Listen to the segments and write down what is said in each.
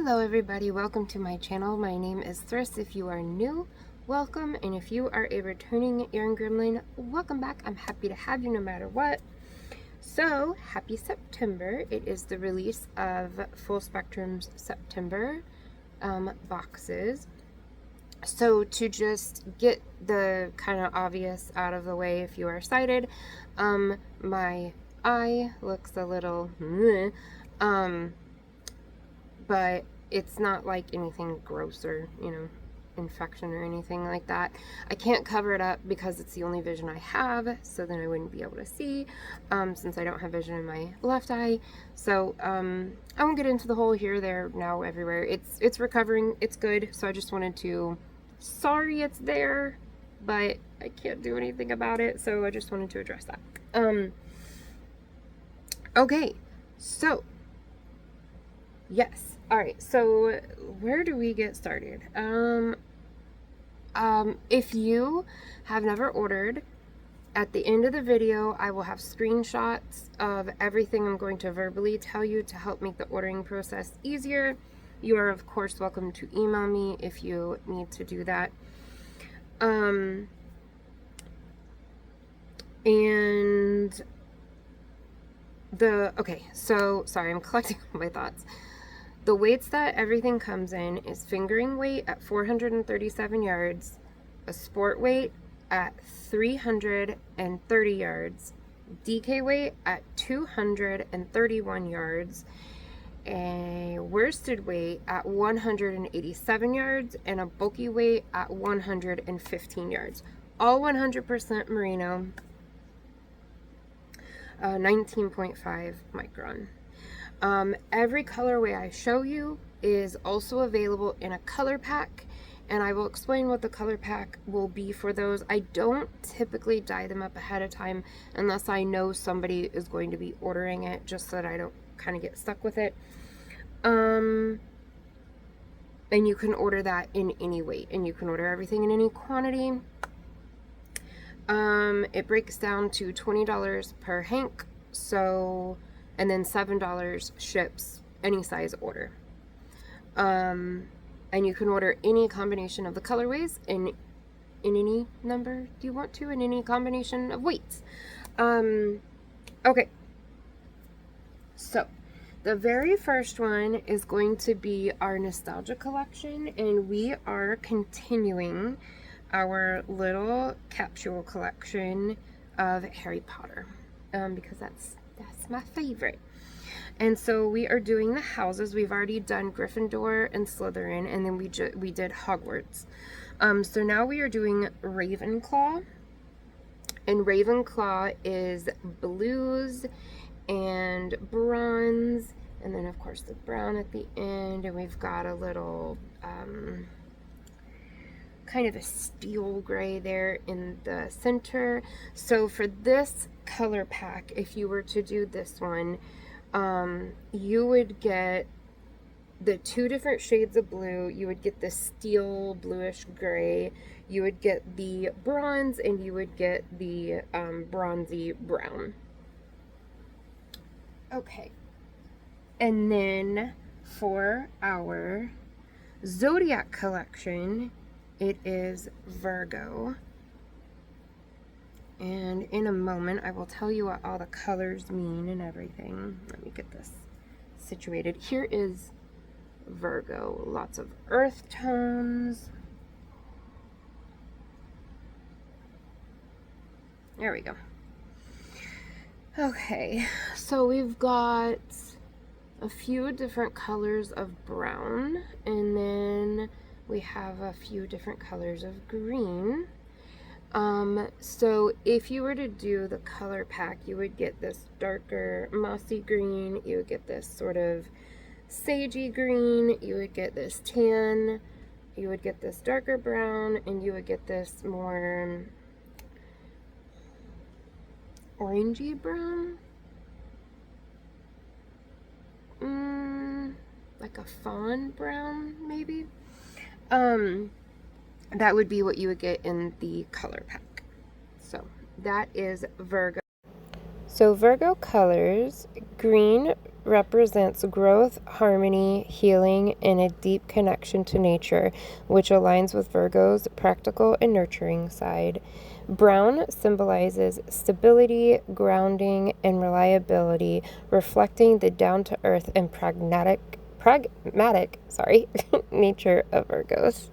Hello everybody, welcome to my channel. My name is Thryss. If you are new, welcome, and if you are a returning Erin Gremlin, welcome back. I'm happy to have you no matter what. So, happy September. It is the release of Full Spectrum's September boxes. So to just get the kind of obvious out of the way, if you are sighted, my eye looks a little but it's not like anything gross or, infection or anything like that. I can't cover it up because it's the only vision I have, so then I wouldn't be able to see, since I don't have vision in my left eye. So I won't get into the whole here, there, now, everywhere. It's recovering, it's good. So I just wanted to, sorry it's there, but I can't do anything about it, so I just wanted to address that. Okay, so yes. All right, so where do we get started? If you have never ordered, at the end of the video, I will have screenshots of everything I'm going to verbally tell you to help make the ordering process easier. You are, of course, welcome to email me if you need to do that. Okay, so, sorry, I'm collecting my thoughts. The weights that everything comes in is fingering weight at 437 yards, a sport weight at 330 yards, DK weight at 231 yards, a worsted weight at 187 yards, and a bulky weight at 115 yards. All 100% merino, 19.5 micron. Every colorway I show you is also available in a color pack, and I will explain what the color pack will be for those. I don't typically dye them up ahead of time unless I know somebody is going to be ordering it, just so that I don't kind of get stuck with it. And you can order that in any weight, and you can order everything in any quantity. It breaks down to $20 per hank, so, and then $7 ships any size order. And you can order any combination of the colorways in any number you want to, in any combination of weights. Okay, so the very first one is going to be our nostalgia collection, and we are continuing our little capsule collection of Harry Potter, because that's my favorite. And so we are doing the houses. We've already done Gryffindor and Slytherin, and then we did Hogwarts. So now we are doing Ravenclaw, and Ravenclaw is blues and bronze, and then of course the brown at the end, and we've got a little kind of a steel gray there in the center. So for this color pack, if you were to do this one, you would get the two different shades of blue. You would get the steel bluish gray, you would get the bronze, and you would get the bronzy brown. Okay, and then for our zodiac collection, it is Virgo. And in a moment, I will tell you what all the colors mean and everything. Let me get this situated. Here is Virgo. Lots of earth tones. There we go. Okay, so we've got a few different colors of brown, and then we have a few different colors of green. So if you were to do the color pack, you would get this darker mossy green, you would get this sort of sagey green, you would get this tan, you would get this darker brown, and you would get this more orangey brown, like a fawn brown maybe. That would be what you would get in the color pack. So that is Virgo. So Virgo colors: green, represents growth, harmony, healing, and a deep connection to nature, which aligns with Virgo's practical and nurturing side. Brown symbolizes stability, grounding, and reliability, reflecting the down-to-earth and pragmatic nature of Virgos.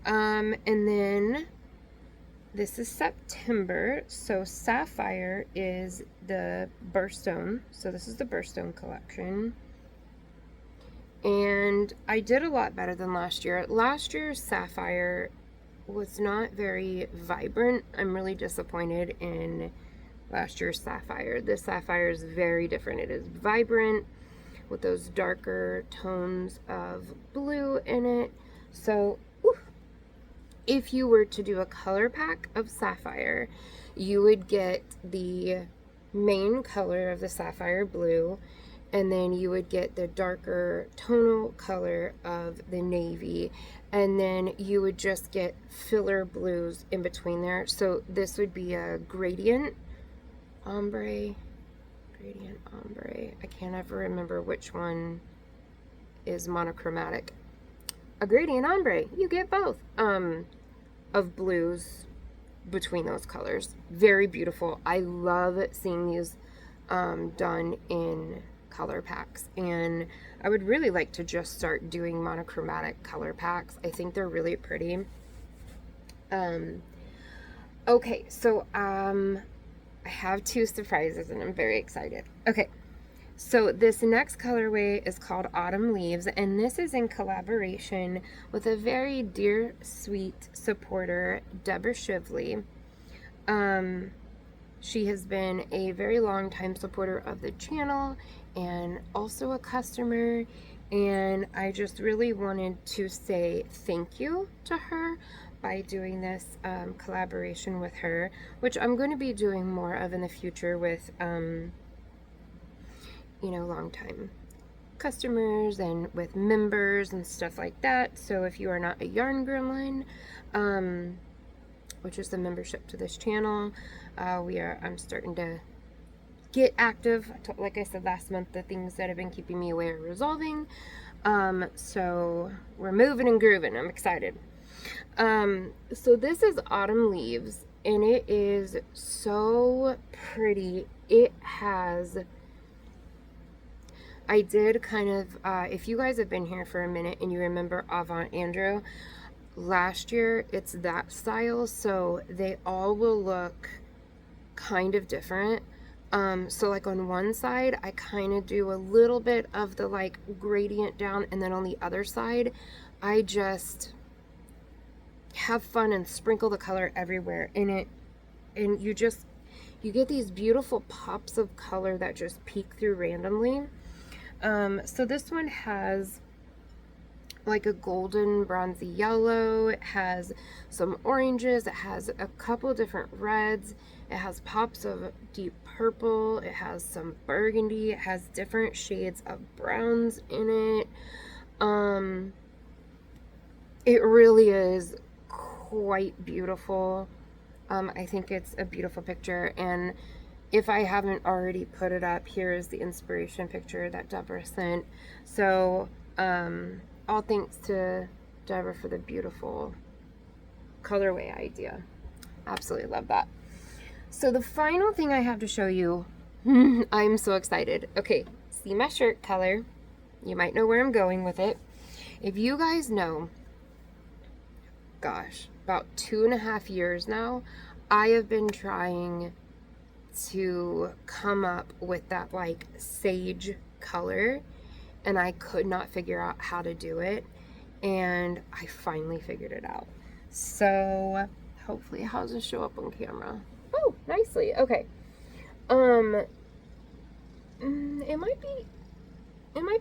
And then this is September, so Sapphire is the birthstone. So this is the birthstone collection. And I did a lot better than last year. Last year's Sapphire was not very vibrant. I'm really disappointed in last year's Sapphire. This Sapphire is very different. It is vibrant with those darker tones of blue in it. So if you were to do a color pack of Sapphire, you would get the main color of the Sapphire blue, and then you would get the darker tonal color of the navy, and then you would just get filler blues in between there. So this would be a gradient ombre. I can't ever remember which one is monochromatic. A gradient ombre, you get both of blues between those colors. Very beautiful. I love seeing these done in color packs, and I would really like to just start doing monochromatic color packs. I think they're really pretty. Okay, so I have 2 surprises and I'm very excited. Okay, so this next colorway is called Autumn Leaves, and this is in collaboration with a very dear, sweet supporter, Deborah Shively. She has been a very long time supporter of the channel and also a customer, and I just really wanted to say thank you to her by doing this collaboration with her, which I'm going to be doing more of in the future with you know, long-time customers and with members and stuff like that. So if you are not a yarn gremlin, which is the membership to this channel, I'm starting to get active. Like I said last month, the things that have been keeping me away are resolving. So we're moving and grooving. I'm excited. So this is Autumn Leaves, and it is so pretty. It has, I did kind of, if you guys have been here for a minute and you remember Avant Andrew, last year, it's that style, so they all will look kind of different. So like on one side, I kind of do a little bit of the like gradient down, and then on the other side, I just have fun and sprinkle the color everywhere in it, and you get these beautiful pops of color that just peek through randomly. So this one has like a golden bronzy yellow, it has some oranges, it has a couple different reds, it has pops of deep purple, it has some burgundy, it has different shades of browns in it. It really is quite beautiful. I think it's a beautiful picture, and if I haven't already put it up, here is the inspiration picture that Deborah sent. So all thanks to Deborah for the beautiful colorway idea. Absolutely love that. So the final thing I have to show you, I'm so excited. Okay, see my shirt color. You might know where I'm going with it. If you guys know, gosh, about 2.5 years now, I have been trying to come up with that like sage color, and I could not figure out how to do it, and I finally figured it out. So hopefully it doesn't show up on camera. Oh, nicely. Okay. It might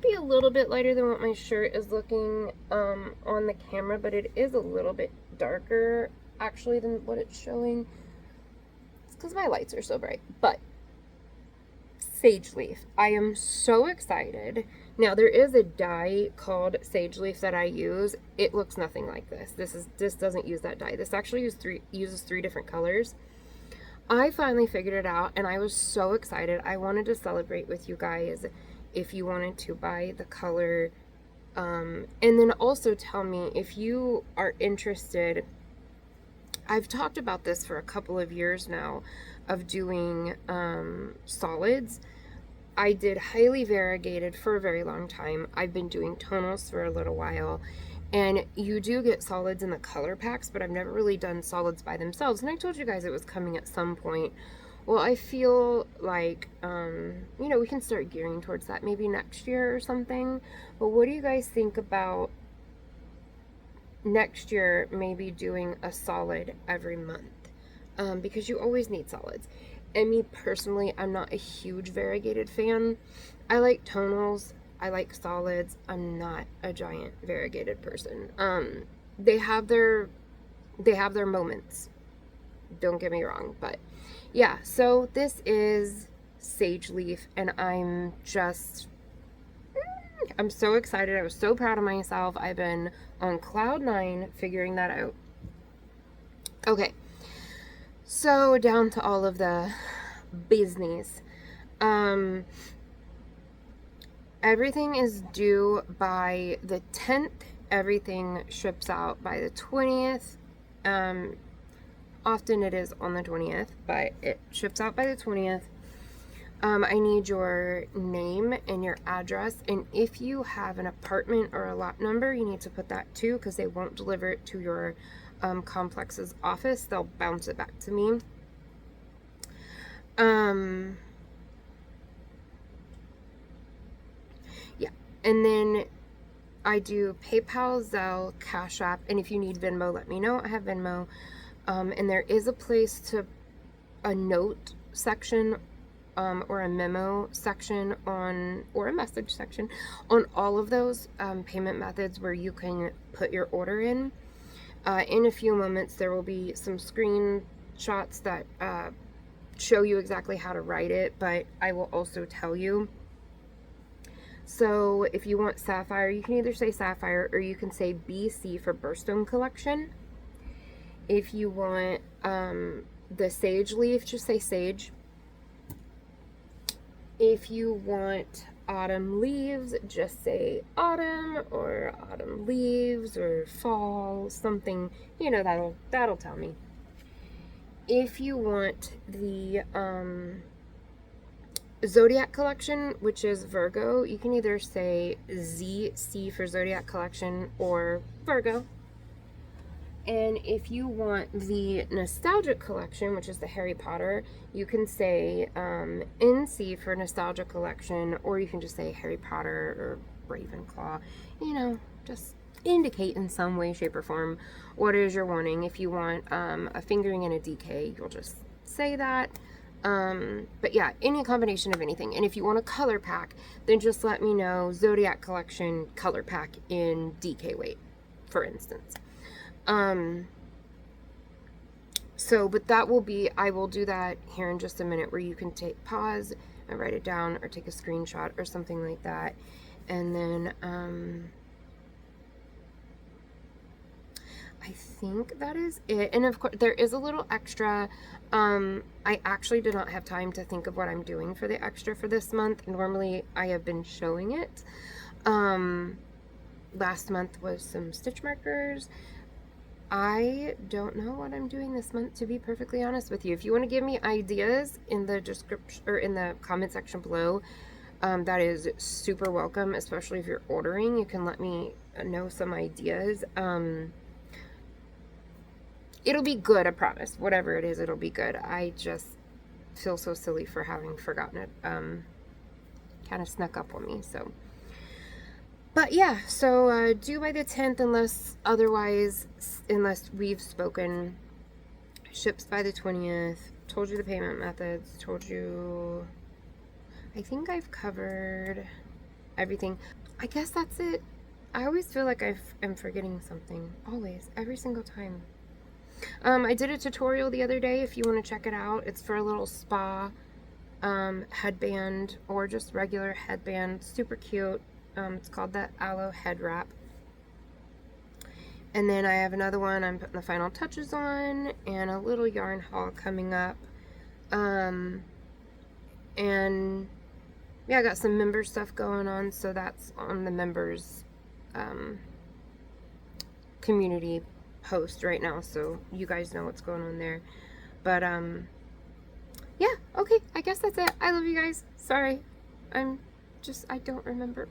be a little bit lighter than what my shirt is looking on the camera, but it is a little bit darker actually than what it's showing. It's because my lights are so bright. But sage leaf, I am so excited. Now there is a dye called sage leaf that I use. It looks nothing like this. This doesn't use that dye. This actually uses three different colors. I finally figured it out, and I was so excited. I wanted to celebrate with you guys if you wanted to buy the color. And then also tell me if you are interested. I've talked about this for a couple of years now of doing solids. I did highly variegated for a very long time. I've been doing tonals for a little while. And you do get solids in the color packs, but I've never really done solids by themselves. And I told you guys it was coming at some point. Well, I feel like, you know, we can start gearing towards that maybe next year or something. But what do you guys think about next year maybe doing a solid every month? Because you always need solids. And me personally, I'm not a huge variegated fan. I like tonals. I like solids. I'm not a giant variegated person. They have their moments. Don't get me wrong, but yeah. So this is Sage Leaf, and I'm so excited. I was so proud of myself. I've been on cloud 9 figuring that out. Okay. So down to all of the business. Everything is due by the 10th. Everything ships out by the 20th. Often it is on the 20th, but it ships out by the 20th. I need your name and your address, and if you have an apartment or a lot number, you need to put that too, because they won't deliver it to your complex's office. They'll bounce it back to me. Yeah, and then I do PayPal, Zelle, Cashapp, and if you need Venmo, let me know. I have Venmo. And there is a place a note section or a memo section or a message section on all of those payment methods where you can put your order in. In a few moments, there will be some screenshots that show you exactly how to write it, but I will also tell you. So if you want Sapphire, you can either say Sapphire or you can say BC for Birthstone Collection. If you want the Sage Leaf, just say Sage. If you want Autumn Leaves, just say Autumn or Autumn Leaves or Fall, something, you know, that'll tell me. If you want the Zodiac Collection, which is Virgo, you can either say ZC for Zodiac Collection or Virgo. And if you want the Nostalgic Collection, which is the Harry Potter, you can say NC for Nostalgia Collection, or you can just say Harry Potter or Ravenclaw. You know, just indicate in some way, shape, or form what it is you're wanting. If you want a fingering and a DK, you'll just say that. But yeah, any combination of anything. And if you want a color pack, then just let me know Zodiac Collection color pack in DK weight, for instance. But that will be, I will do that here in just a minute, where you can pause and write it down or take a screenshot or something like that. And then, I think that is it. And of course, there is a little extra. I actually did not have time to think of what I'm doing for the extra for this month. Normally, I have been showing it. Last month was some stitch markers. I don't know what I'm doing this month, to be perfectly honest with you. If you want to give me ideas in the description or in the comment section below, that is super welcome, especially if you're ordering. You can let me know some ideas. It'll be good, I promise. Whatever it is, it'll be good. I just feel so silly for having forgotten it. Kind of snuck up on me, so. But yeah, so due by the 10th, unless we've spoken. Ships by the 20th. Told you the payment methods. Told you, I think I've covered everything. I guess that's it. I always feel like I'm forgetting something. Always. Every single time. I did a tutorial the other day if you want to check it out. It's for a little spa headband or just regular headband. Super cute. It's called the Aloe Head Wrap. And then I have another one I'm putting the final touches on, and a little yarn haul coming up And yeah, I got some member stuff going on, so that's on the members community post right now, so you guys know what's going on there. But yeah, okay, I guess that's it. I love you guys. Sorry, I don't remember.